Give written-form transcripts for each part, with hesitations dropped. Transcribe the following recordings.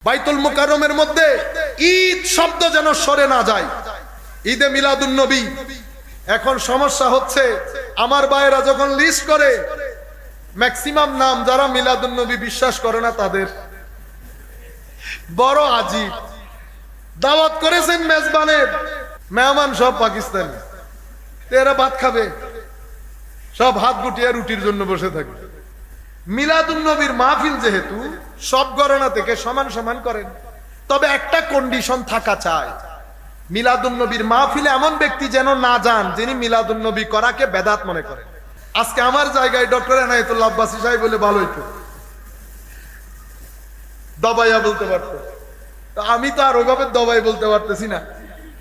বাইতুল মুকাররমের মধ্যে ঈদ শব্দ যেন সরে না যায়। ঈদে মিলাদুন নবী। এখন সমস্যা হচ্ছে আমার ভাইয়েরা যখন লিস্ট করে ম্যাক্সিমাম নাম যারা মিলাদুন নবী বিশ্বাস করে না তাদের। বড় আজীব। দাওয়াত করেছেন মেজবানের, মেহমান সব পাকিস্তানি, এরা ভাত খাবে, সব হাত গুটিয়ে রুটির জন্য বসে থাকে। মিলাদুন নবীর মাহফিল যেহেতু সব গণনা থেকে সমান সমান করেন, তবে একটা কন্ডিশন থাকা চায়, মিলাদুন নবীর মাহফিলে এমন ব্যক্তি যেন না যান যিনি মিলাদুন নবী করাকে বেদাত মনে করেন। আজকে আমার জায়গায় ডক্টর এনায়েতুল্লাহ আব্বাসী সাহেব বলে ভালো হইতো, দবাইয়া বলতে পারতো, তো আমি তো আর ওইভাবে দবাই বলতে পারতেছি না।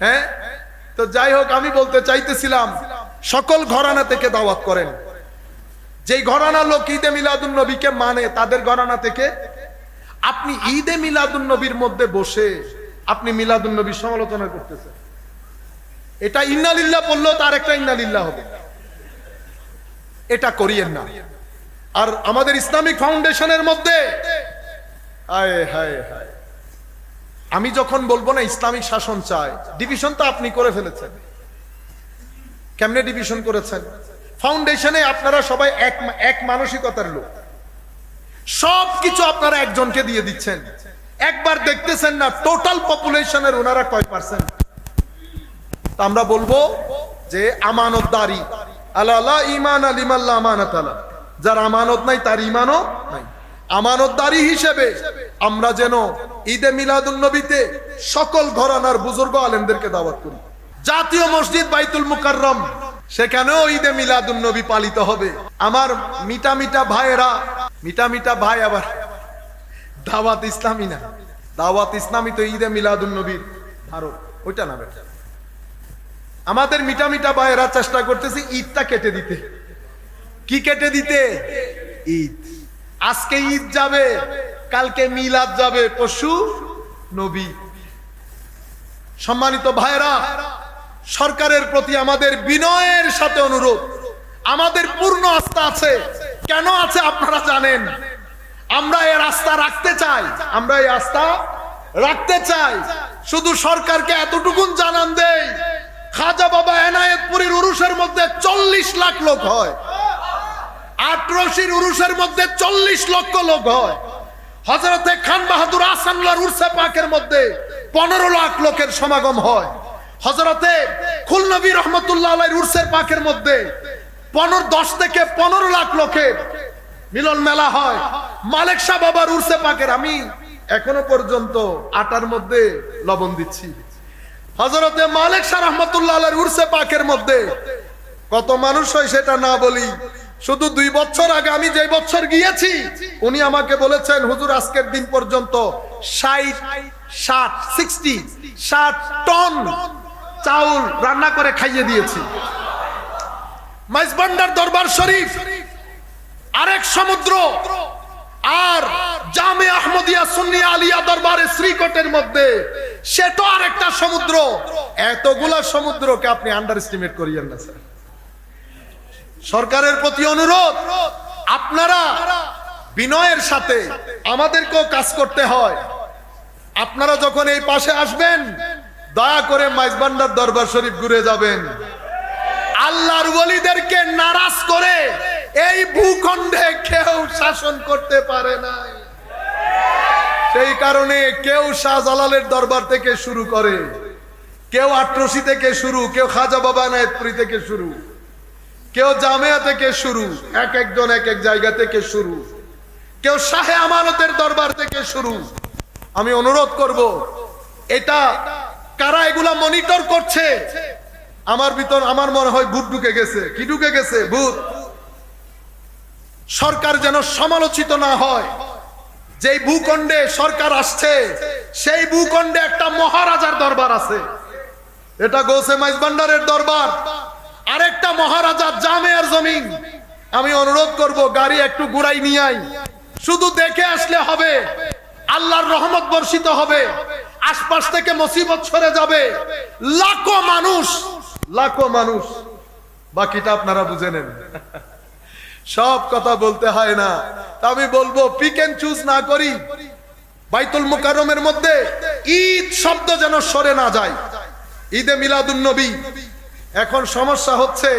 হ্যাঁ, তো যাই হোক, আমি বলতে চাইতেছিলাম সকল ঘরানা থেকে দাওয়াত করেন। যেই ঘরানা লোক ঈদে মিলাদুন নবীকে মানে তাদের ঘরানা থেকে আপনি ঈদে মিলাদুন নবীর মধ্যে বসে আপনি মিলাদুন নবীর সমালোচনা করতেছেন, এটা ইন্নালিল্লাহ বললো তার একটা ইন্নালিল্লাহ হবে, এটা করিয়েন না। আর আমাদের ইসলামিক ফাউন্ডেশনের মধ্যে হায় হায় হায়, আমি যখন বলবো না ইসলামিক শাসন চাই, ডিভিশন তো আপনি করে ফেলেছেন। কেমনে ডিভিশন করেছেন? ফাউন্ডেশনে আপনারা সবাই এক মানসিকতার লোক, সবকিছু আপনারা একজনকে দিয়ে দিচ্ছেন, একবার দেখতেছেন না টোটাল পপুলেশনের ওনারা কয় পার্সেন্ট। আমরা বলবো যে আমানতদারি আলা ঈমান লিমাল্লা আমানাত আলা, যার আমানত নাই তার ঈমানও নাই। আমানতদারি হিসেবে আমরা যেন ঈদে মিলাদুন নবীতে সকল ঘরানার বুজুর্গ আলেমদেরকে দাওয়াত করি। জাতীয় মসজিদ বাইতুল মুকাররম, সেখানেও ঈদে মিলাদুন নবী পালিত হবে। আমার মিটা মিটা ভাইয়েরা, মিটা মিটা ভাই আবার দাওয়াত ইসলামী না, দাওয়াত ইসলামী তো ঈদে মিলাদুন নবীর ধারক, ওইটা না বেটা। আমাদের মিটা মিটা ভাইয়েরা চেষ্টা করতেছে ঈদটা কেটে দিতে। কি কেটে দিতে? ঈদ। আজকে ঈদ যাবে, কালকে মিলাদ যাবে, পরশু নবী। সম্মানিত ভাইয়েরা, সরকারের প্রতি আমাদের বিনয়ের সাথে অনুরোধ, আমাদের পূর্ণ আস্থা আছে। কেন আছে আপনারা জানেন? আমরা এই আস্থা রাখতে চাই, আমরা এই আস্থা রাখতে চাই। শুধু সরকারকে এতটুকুন জানান দেই, খাজা বাবা এনায়েতপুরীর উরুসের মধ্যে 40 লাখ লোক হয়, আটরশির উরুসের মধ্যে 40 লক্ষ লোক হয়, হযরতে খান বাহাদুর আহসানুল্লাহর উরসে পাকের মধ্যে 15 লাখ লোকের সমাগম হয়, হযরতে খুল নবী রহমতুল্লাহ আলাইহির উরসের পাকের মধ্যে 10 থেকে 15 লাখ লোকের মিলন মেলা হয়। মালিক শাহ বাবার উরসে পাকের আমি এখনো পর্যন্ত আটার মধ্যে লবণ দিচ্ছি। হযরতে মালিক শাহ রহমতুল্লাহ আলাইহির উরসে পাকের মধ্যে কত মানুষ হয় সেটা না বলি, শুধু 2 বছর আগে আমি যে বছর গিয়েছি, উনি আমাকে বলেছেন হুজুর আজকের দিন পর্যন্ত 60 টন চাউল রান্না করে খাইয়ে দিয়েছি। মাইজবান্ডার দরবার শরীফ আরেক সমুদ্র, আর জামে আহমদিয়া সুন্নি আলিয়া দরবারে শ্রীকোটের মধ্যে সেটা আরেকটা সমুদ্র। এতগুলা সমুদ্রকে আপনি আন্ডার এস্টিমেট করিয়েন না স্যার। সরকারের প্রতি অনুরোধ, আপনারা বিনয়ের সাথে আমাদেরকেও কাজ করতে হয়। আপনারা যখন এই পাশে আসবেন, দয়া করে মাইজবান্ডার দরবার শরীফ ঘুরে যাবেন। আল্লাহর ওলিদেরকে নারাজ করে এই ভূখণ্ডে কেউ শাসন করতে পারে নাই। সেই কারণে কেউ শাহজালালের দরবার থেকে শুরু করে, কেউ আটরশি থেকে শুরু, কেউ খাজা বাবা এনায়েতপুরী থেকে শুরু, কেউ জামিয়া থেকে শুরু, এক একজন এক এক জায়গা থেকে শুরু, কেউ শাহে আমানতের দরবার থেকে শুরু। আমি অনুরোধ করব, এটা কারা এগুলা মনিটর করছে? আমার ভিতর আমার মনে হয় ভূত ঢুকে গেছে। কি ঢুকে গেছে? ভূত। সরকার যেন সমালোচিত না হয়। যেই ভূখণ্ডে সরকার আসছে সেই ভূখণ্ডে একটা মহারাজার দরবার আছে, এটা গৌসে মাইজবান্ডারের দরবার। আরেকটা মহারাজা জামেয়ার জমিন। আমি অনুরোধ করব গাড়ি একটু ঘুরাই নিয়ে আই, শুধু দেখে আসলে হবে, আল্লাহর রহমত বর্ষিত হবে, আশপাশ থেকে মুসিবত সরে যাবে। লাখো মানুষ, লাখো মানুষ, বাকিটা আপনারা বুঝে নেন। সব কথা বলতে হয় না। আমি বলবো পিক এন্ড চুজ না করি, বাইতুল মুকাররমের মধ্যে ঈদ শব্দ যেন সরে না যায়। ঈদে মিলাদুন নবী। এখন সমস্যা হচ্ছে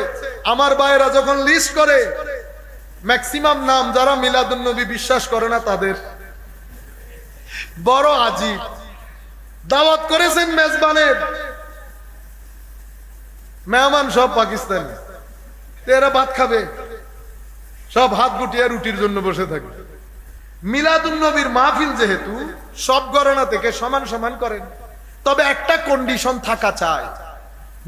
আমার ভাইয়েরা যখন লিস্ট করে ম্যাক্সিমাম নাম যারা মিলাদুন নবী বিশ্বাস করে না তাদের। বড় আজীব। দাওয়াত করেছেন মেজবানের, মেহমান সব পাকিস্তানি, এরা ভাত খাবে, সব হাত গুটিয়ে রুটির জন্য বসে থাকে। মিলাদুন নবীর মাহফিল যেহেতু সব গণনা থেকে সমান সমান করেন, তবে একটা কন্ডিশন থাকা চাই,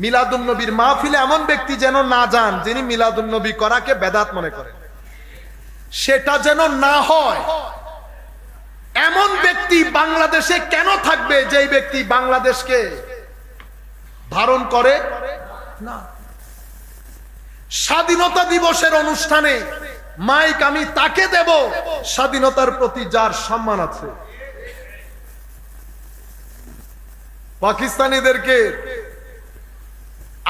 মিলাদুন নবীর মাহফিলে এমন ব্যক্তি যেন না যান যিনি মিলাদুন নবী করাকে বেদাত মনে করেন। সেটা যেন না হয়। এমন ব্যক্তি বাংলাদেশে কেন থাকবে যেই ব্যক্তি বাংলাদেশকে ধারণ করে না? স্বাধীনতা দিবসের অনুষ্ঠানে মাইক আমি তাকে দেব স্বাধীনতার প্রতি যার সম্মান আছে। পাকিস্তানিদেরকে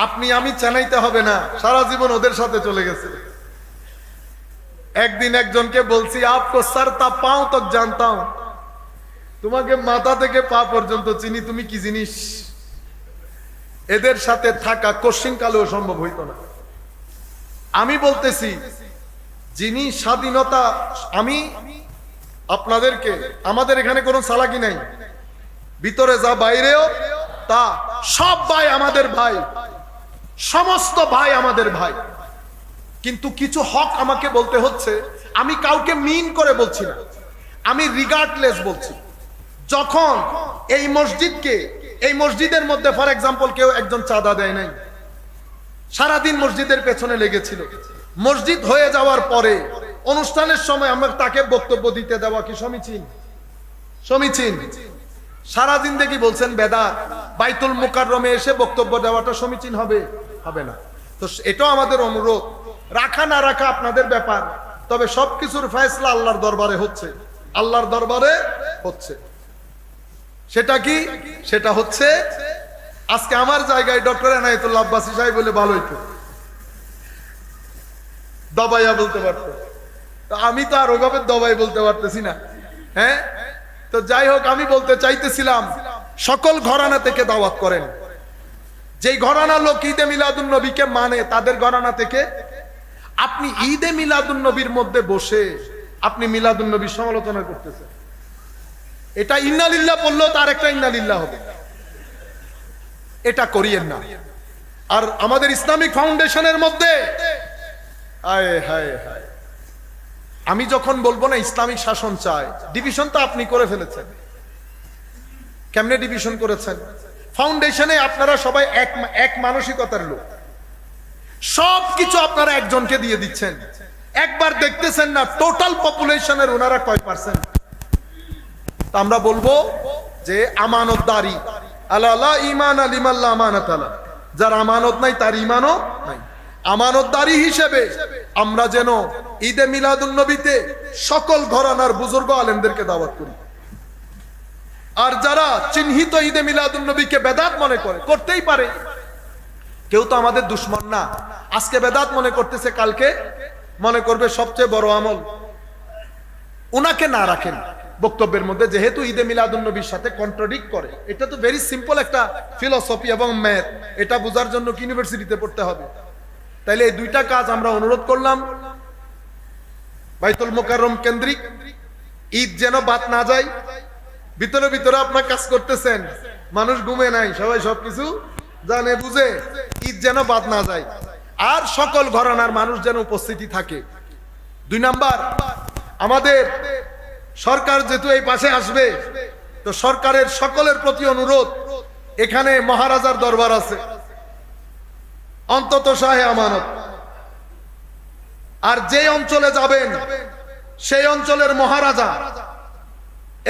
আপনি আমি চেনাইতে হবে না, সারা জীবন ওদের সাথে চলে গেছে। একদিন একজনকে বলছি আপকো সর তা পাও তক জানতা হুঁ, তোমাকে মাথা থেকে পা পর্যন্ত চিনি, তুমি কি জিনিস। এদের সাথে থাকা কোশ্চিন কালেও সম্ভব হইতো না। আমি বলতেছি যিনি স্বাধীনতা, আমি আপনাদেরকে, আমাদের এখানে কোনো চালাকি নাই, ভিতরে যা বাইরেও তা, সব ভাই আমাদের ভাই, সমস্ত ভাই আমাদের ভাই। কিন্তু কিছু হক আমাকে বলতে হচ্ছে। আমি কাউকে মিন করে বলছি না, আমি রিগার্ডলেস বলছি। যখন এই মসজিদকে, এই মসজিদের মধ্যে ফর এক্সাম্পল কেউ একজন চাঁদা দেয় নাই, সারাদিন মসজিদের পেছনে লেগেছিল, মসজিদ হয়ে যাওয়ার পরে অনুষ্ঠানের সময় আমরা তাকে বক্তব্য দিতে দেওয়া কি সমীচীন? সমীচীন? সারাদিন দেখি বলছেন বেদাত, বাইতুল মুকাররমে এসে বক্তব্য দেওয়াটা সমীচীন হবে? হবে না। তো এটাও আমাদের অনুরোধ, রাখা না রাখা আপনাদের ব্যাপার, তবে সবকিছুর ফয়সালা আল্লাহর দরবারে হচ্ছে, আল্লাহর দরবারে হচ্ছে। সেটা কি? সেটা হচ্ছে আজকে আমার জায়গায় ডক্টর এনায়েতুল্লাহ আব্বাসী সাহেব বলে ভালো হইতো, দবাইয়া বলতে পারতো। তো আমি তো আর ওভাবে দবাই বলতে পারতেছি না। হ্যাঁ, তো যাই হোক, আমি বলতে চাইতেছিলাম সকল ঘরানা থেকে দাওয়াত করেন। যেই ঘরানা লোক ঈদে মিলাদুন নবীকে মানে তাদের ঘরানা থেকে আপনি ঈদে মিলাদুন নবীর মধ্যে বসে আপনি মিলাদুন নবীর সমালোচনা করতেছেন, এটা ইন্নালিল্লাহ বললেও তার একটা ইন্নালিল্লাহ হবে। এটা করিয়েন না। আর আমাদের ইসলামিক ফাউন্ডেশনের মধ্যে আয় হায় হায়, আমি যখন বলবো না ইসলামিক শাসন চাই, ডিভিশন তো আপনি করে ফেলেছেন। কেমনে ডিভিশন করেছেন? ফাউন্ডেশনে আপনারা সবাই এক মানসিকতার লোক, সবকিছু আপনারা একজনকে দিয়ে দিচ্ছেন। একবার দেখতেছেন না টোটাল পপুলেশনের ওনারা কয় পার্সেন্ট। আমরা বলবো যে আমানতদারি, আলা ঈমান লিমান লা আমানাত আলা, যার আমানত নাই তার ঈমানও নাই। আমানতদারি হিসেবে আমরা যেন ঈদে মিলাদুন নবীতে সকল ঘরানার বুজুর্গ আলেমদেরকে দাওয়াত করি। আর যারা চিহ্নিত ঈদে মিলাদুন নবীকে বেদাত মনে করে, করতেই পারে, কেউ তো আমাদের দুশ্মন না। আজকে বেদাত মনে করতেছে, কালকে মনে করবে সবচেয়ে বড় আমল। উনাকে না রাখেন বক্তব্যের মধ্যে, যেহেতু ঈদে মিলাদুন নবীর সাথে কন্ট্রাডিক্ট করে। এটা তো ভেরি সিম্পল একটা ফিলোসফি এবং ম্যাথ, এটা বোঝার জন্য কি ইউনিভার্সিটিতে পড়তে হবে? তাইলে এই দুইটা কাজ আমরা অনুরোধ করলাম, বাইতুল মুকাররম কেন্দ্রিক ঈদ যেন বাদ না যায়। ভিতরে ভিতরে আপনার কাজ করতেছেন, মানুষ ঘুমে নাই, সবাই সবকিছু জানে বুঝে, ঈদ যেন বাদ না যায়। আর সকল ঘরানার মানুষ যেন উপস্থিতি থাকে। 2 নাম্বার, আমাদের সরকার যেহেতু এই পাশে আসবে, তো সরকারের সকলের প্রতি অনুরোধ, এখানে মহারাজার দরবার আছে, অন্তত শাহে আমানত। আর যে অঞ্চলে যাবেন সেই অঞ্চলের মহারাজা,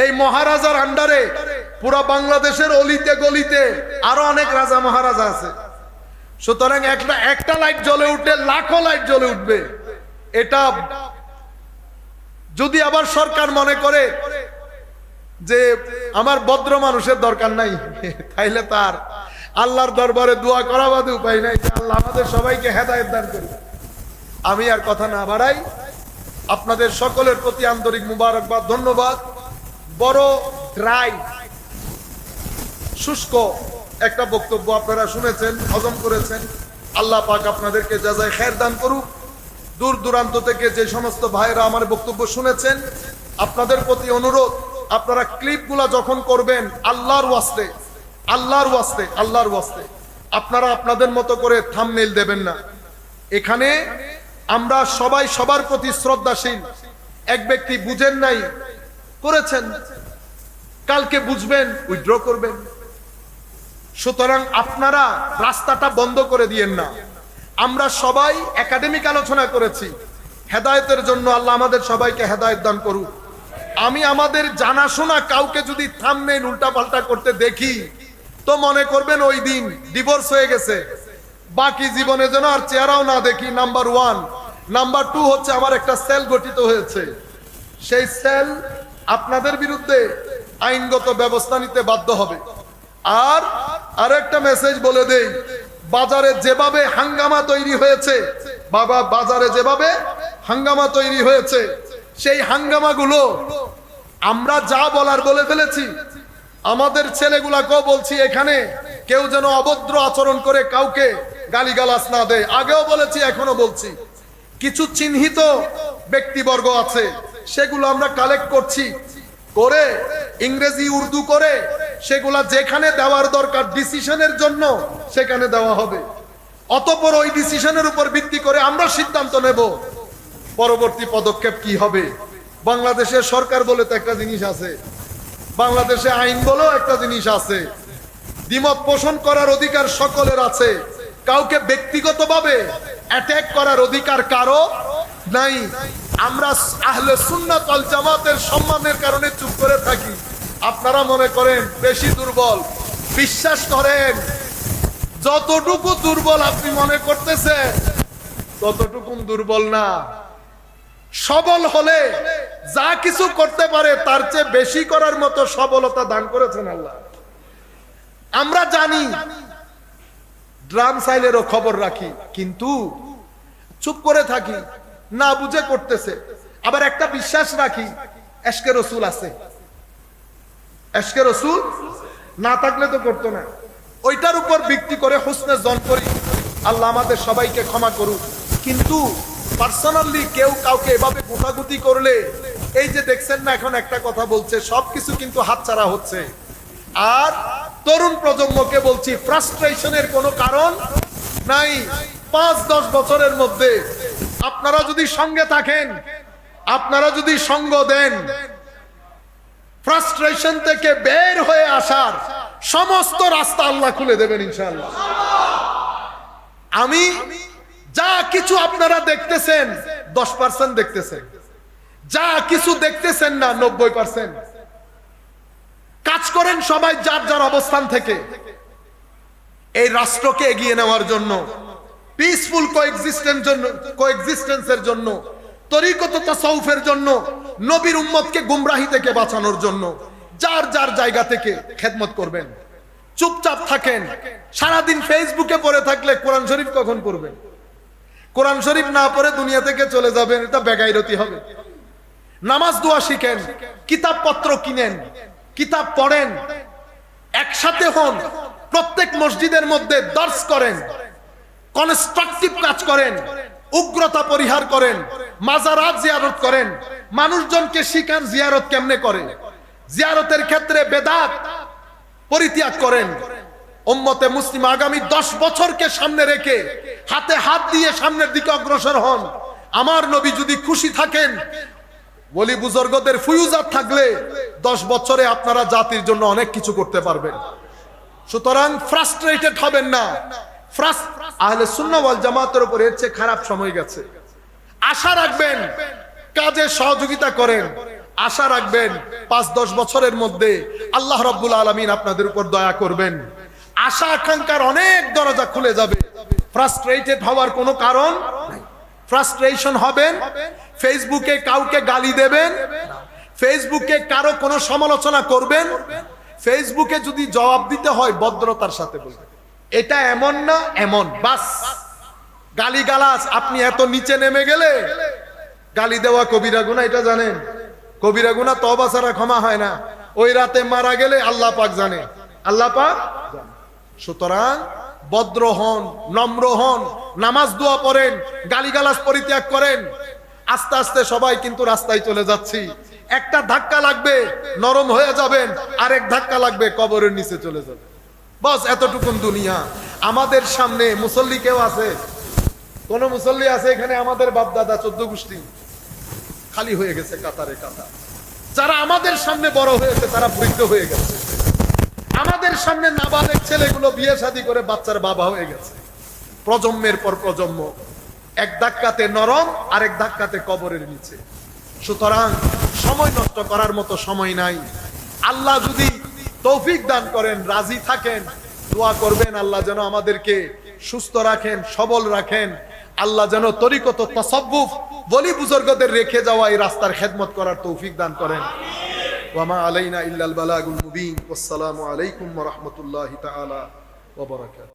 এই মহারাজার আন্ডারে পুরা বাংলাদেশের অলিতে গলিতে আরো অনেক রাজা মহারাজা আছে। সুতরাং একটা লাইট জ্বলে উঠে লাখো লাইট জ্বলে উঠবে। এটা যদি আবার সরকার মনে করে যে আমার ভদ্র মানুষের দরকার নাই, তাইলে তার আল্লাহর দরবারে দোয়া করা বাদে উপায় নাই। আল্লাহ আমাদের সবাইকে হেদায়েত দান করুন। আমি আর কথা না বাড়াই, আপনাদের সকলের প্রতি আন্তরিক মুবারকবাদ, ধন্যবাদ। বড় ড্রাই শুষ্ক একটা বক্তব্য আপনারা শুনেছেন, হজম করেছেন। আল্লাহ পাক আপনাদেরকে জাযায়ে খায়ের দান করুক। দূর দূরান্ত থেকে যে সমস্ত ভাইরা আমার বক্তব্য শুনেছেন, আপনাদের প্রতি অনুরোধ, আপনারা ক্লিপগুলা যখন করবেন আল্লাহর ওয়াস্তে, আল্লাহর ওয়াস্তে, আল্লাহর ওয়াস্তে আপনারা আপনাদের মতো করে থাম্বনেইল দেবেন না। এখানে আমরা সবাই সবার প্রতি শ্রদ্ধাশীল। এক ব্যক্তি বুঝেন নাই, করেছেন, কালকে বুঝবেন, উইথড্র করবেন। সুতরাং আপনারা রাস্তাটা বন্ধ করে দিয়েন না। আমরা সবাই একাডেমিক আলোচনা করেছি, হেদায়েতের জন্য আল্লাহ আমাদের সবাইকে হেদায়েত দান করুক। আমি আমাদের জানাশোনা কাউকে যদি থাম্বনেইল উল্টাপাল্টা করতে দেখি তো মনে করবেন ওই দিন ডিভোর্স হয়ে গেছে, বাকি জীবনে যেন আর চেহারাও না দেখি। নাম্বার 1। নাম্বার 2 হচ্ছে আমার একটা সেল গঠিত হয়েছে, সেই সেল আপনাদের বিরুদ্ধে আইনগত ব্যবস্থা নিতে বাধ্য হবে। আর আরেকটা মেসেজ বলে দেই, বাজারে যেভাবে হাঙ্গামা তৈরি হয়েছে, বাজারে যেভাবে হাঙ্গামা তৈরি হয়েছে, সেই হাঙ্গামাগুলো আমরা যা বলার বলে ফেলেছি। আমাদের ছেলেগুলাকেও বলছি, এখানে কেউ যেন অভদ্র আচরণ করে কাউকে গালিগালাজ না দেয়। আগেও বলেছি, এখনো বলছি। কিছু চিহ্নিত ব্যক্তিবর্গ আছে, সেগুলো আমরা কালেক্ট করছি, করে ইংরেজি উর্দু করে সেগুলা যেখানে দেওয়ার দরকার ডিসিশনের জন্য সেখানে দেওয়া হবে। অতঃপর ওই ডিসিশনের উপর ভিত্তি করে আমরা সিদ্ধান্ত নেব পরবর্তী পদক্ষেপ কি হবে। বাংলাদেশের সরকার বলে তো একটা জিনিস আছে, বাংলাদেশে আইন বলেও একটা জিনিস আছে। দ্বিমত পোষণ করার অধিকার সকলের আছে, কাউকে ব্যক্তিগতভাবে অ্যাটাক করার অধিকার কারো নাই। আমরা আহলে সুন্নাত ওয়াল জামাতের সম্মানের কারণে চুপ করে থাকি। আপনারা মনে করেন বেশি দুর্বল, বিশ্বাস করেন যতটুকু দুর্বল আপনি মনে করতেছেন ততটুকু দুর্বল না। সবল হলে যা কিছু করতে পারে তার চেয়ে বেশি করার মতো সবলতা দান করেছেন আল্লাহ। আমরা জানি, ড্রাম সাইলেরও খবর রাখি, কিন্তু চুপ করে থাকি, না বুঝে করতেছে। আবার একটা বিশ্বাস রাখি, এশকে রসুল আছে, এশকে রসুল না থাকলে তো করতো না। ওইটার উপর ভিত্তি করে হুসনে জন করি। আল্লাহ আমাদের সবাইকে ক্ষমা করুক। কিন্তু পার্সোনালি কেউ কাউকে এভাবে গুটাগুটি করলে, এই যে দেখছেন না এখন একটা কথা বলছে, সবকিছু কিন্তু হাতছাড়া হচ্ছে। আর তরুণ প্রজন্মকে বলছি, ফ্রাস্ট্রেশনের কোনো কারণ নাই। 5-10 বছরের মধ্যে আপনারা যদি সঙ্গে থাকেন, আপনারা যদি সঙ্গ দেন, ফ্রাস্ট্রেশন থেকে বের হয়ে আসার সমস্ত রাস্তা আল্লাহ খুলে দেবেন ইনশাআল্লাহ। আমি যা কিছু আপনারা দেখতেছেন 10% দেখতেছেন, যা কিছু দেখতেছেন না 90%। কাজ করেন সবাই যার যার অবস্থান থেকে এই রাষ্ট্রকে এগিয়ে নেওয়ার জন্য, পিসফুল কোএক্সিস্টেন্সের জন্য, তরিকত তাসাউফের জন্য, নবীর উম্মতকে গুমরাহি থেকে বাঁচানোর জন্য যার যার জায়গা থেকে খেদমত করবেন। চুপচাপ থাকেন। সারাদিন ফেসবুকে পড়ে থাকলে কোরআন শরীফ কখন পড়বেন? কোরআন শরীফ না পড়ে দুনিয়া থেকে চলে যাবেন, এটা বেগাইরতি হবে। নামাজ দোয়া শিখেন, কিতাবপত্র কিনেন, কিতাব পড়েন, একসাথে হন, প্রত্যেক মসজিদের মধ্যে দর্স করেন, কনস্ট্রাকটিভ কাজ করেন, উগ্রতা পরিহার করেন, মাজারাত জিয়ারত করেন, মানুষজনকে শিখান জিয়ারত কেমনে করে, জিয়ারতের ক্ষেত্রে বেদাত পরিত্যাগ করেন। উম্মতে মুসলিম আগামী 10 বছরকে সামনে রেখে হাতে হাত দিয়ে সামনের দিকে অগ্রসর হন। আমার নবী যদি খুশি থাকেন, ওলি বুজুর্গদের ফুয়ুজাত থাকলে 10 বছরে আপনারা জাতির জন্য অনেক কিছু করতে পারবেন। সুতরাং ফ্রাস্ট্রেটেড হবেন না। আহলে সুন্নাহ ওয়াল জামাতের উপর এর চেয়ে খারাপ সময় গেছে। আশা রাখবেন, কাজে সহযোগিতা করেন, আশা রাখবেন 5-10 বছরের মধ্যে আল্লাহ রাব্বুল আলামিন আপনাদের উপর দয়া করবেন। আশা আকাঙ্ক্ষার অনেক দরজা খুলে যাবে। ফ্রাস্ট্রেটেড হওয়ার কোনো কারণ নাই। ফ্রাস্ট্রেশন হবেন, ফেসবুকে কাউকে গালি দেবেন, ফেসবুকে কারো কোনো সমালোচনা করবেন, ফেসবুকে যদি জবাব দিতে হয় ভদ্রতার সাথে বলবেন, এটা এমন না এমন, বাস। গালিগালাজ, আপনি এত নিচে নেমে গেলে গালি দেওয়া কবিরা গুনাহ, এটা জানেন? কবিরা গুনাহ তওবা ছাড়া ক্ষমা হয় না। ওই রাতে মারা গেলে আল্লাহ পাক জানে, আল্লাহ পাক জানে। সুতরাং ভদ্র হন, নম্র হন, নামাজ দোয়া পড়েন, গালিগালাজ পরিত্যাগ করেন। আস্তে আস্তে সবাই কিন্তু রাস্তায় চলে যাচ্ছি। একটা ধাক্কা লাগবে নরম হয়ে যাবেন, আরেক ধাক্কা লাগবে কবরের নিচে চলে যাবে। বস এতটুকুন দুনিয়া। আমাদের সামনে মুসল্লি কেউ আছে? কোন মুসল্লি আছে এখানে? আমাদের বাপ দাদা 14 গোষ্ঠী খালি হয়ে গেছে কাতারে কাতার। যারা আমাদের সামনে বড় হয়েছে তারা বৃদ্ধ হয়ে গেছে। আমাদের সামনে নাবালেগ ছেলেগুলো বিয়ে শাদী করে বাচ্চার বাবা হয়ে গেছে। প্রজন্মের পর প্রজন্ম এক ধাক্কাতে নরম, আরেক ধাক্কাতে কবরের নিচে। সুতরাং সময় নষ্ট করার মতো সময় নাই। আল্লাহ যদি তৌফিক দান করেন, রাজি থাকেন, দোয়া করবেন আল্লাহ যেন আমাদেরকে সুস্থ রাখেন, সবল রাখেন। আল্লাহ যেন তরিকত তাসাব্বুফ ওলি বুজুর্গদের রেখে যাওয়া এই রাস্তার খেদমত করার তৌফিক দান করেন। ওয়া মা আলাইনা ইল্লাল বালাগুল মুবিন। আসসালামু আলাইকুম ওয়া রাহমাতুল্লাহি তাআলা ওয়া বারাকাতুহু।